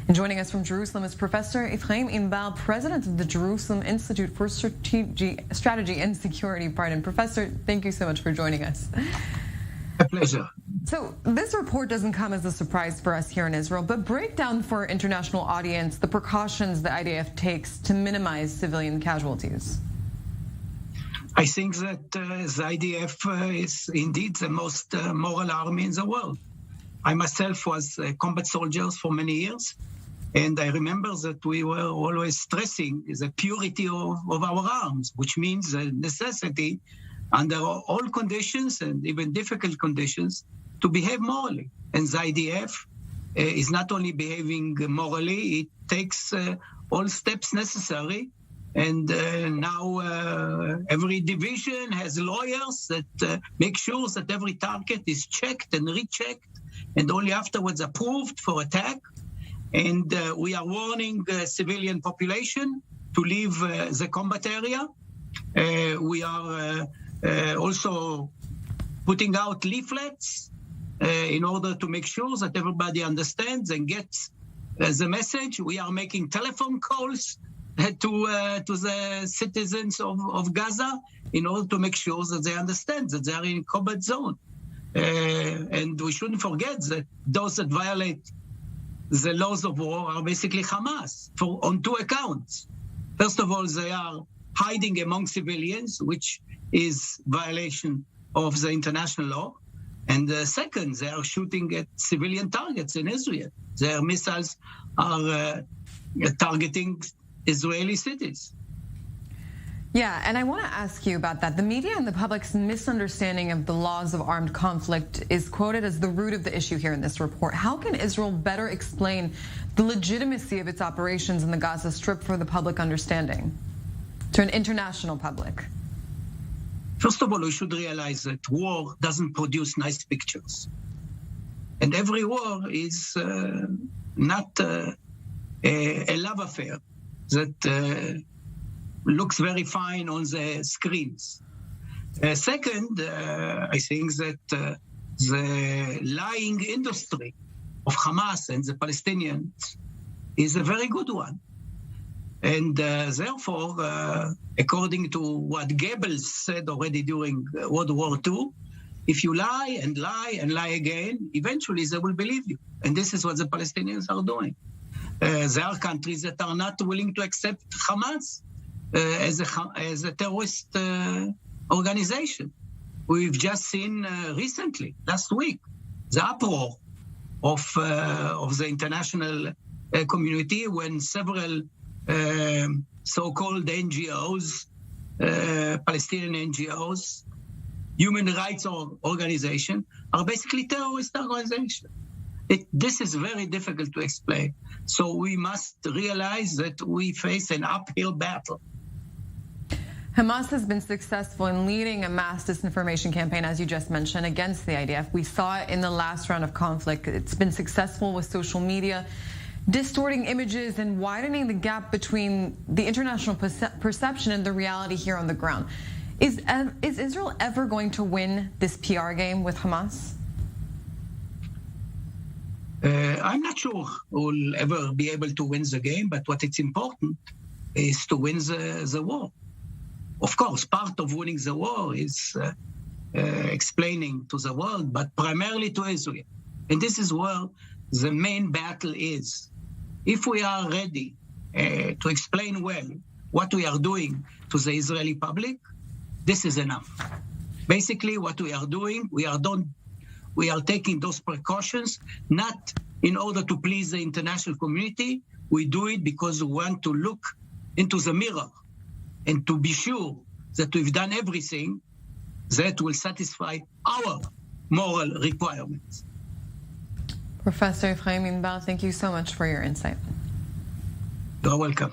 And joining us from Jerusalem is Professor Efraim Inbar, President of the Jerusalem Institute for Strategy and Security. Professor, thank you so much for joining us. A pleasure. So this report doesn't come as a surprise for us here in Israel, but break down for our international audience the precautions the IDF takes to minimize civilian casualties. I think that the IDF is indeed the most moral army in the world. I myself was a combat soldier for many years, and I remember that we were always stressing the purity of our arms, which means the necessity under all conditions and even difficult conditions to behave morally. And the IDF is not only behaving morally, it takes all steps necessary. And now every division has lawyers that make sure that every target is checked and rechecked and only afterwards approved for attack. And we are warning the civilian population to leave the combat area. We are also putting out leaflets in order to make sure that everybody understands and gets the message. We are making telephone calls to the citizens of Gaza in order to make sure that they understand that they are in combat zone. And we shouldn't forget that those that violate the laws of war are basically Hamas on two accounts. First of all, they are hiding among civilians, which is violation of the international law. And second, they are shooting at civilian targets in Israel. Their missiles are targeting Israeli cities. Yeah, and I want to ask you about that. The media and the public's misunderstanding of the laws of armed conflict is quoted as the root of the issue here in this report. How can Israel better explain the legitimacy of its operations in the Gaza Strip for the public understanding, to an international public? First of all, we should realize that war doesn't produce nice pictures. And every war is not a love affair that looks very fine on the screens. Second, I think that the lying industry of Hamas and the Palestinians is a very good one. And therefore, according to what Goebbels said already during World War II, if you lie and lie and lie again, eventually they will believe you. And this is what the Palestinians are doing. There are countries that are not willing to accept Hamas as a terrorist organization. We've just seen recently, last week, the uproar of the international community when several so-called NGOs, Palestinian NGOs, human rights organizations, are basically terrorist organizations. This is very difficult to explain. So we must realize that we face an uphill battle. Hamas has been successful in leading a mass disinformation campaign, as you just mentioned, against the IDF. We saw it in the last round of conflict. It's been successful with social media, distorting images and widening the gap between the international perception and the reality here on the ground. Is Israel ever going to win this PR game with Hamas? I'm not sure we'll ever be able to win the game, but what is important is to win the war. Of course, part of winning the war is explaining to the world, but primarily to Israel. And this is where the main battle is. If we are ready to explain well what we are doing to the Israeli public, this is enough. Basically, what we are doing, we are taking those precautions, not in order to please the international community. We do it because we want to look into the mirror and to be sure that we've done everything that will satisfy our moral requirements. Professor Efraim Inbar, thank you so much for your insight. You're welcome.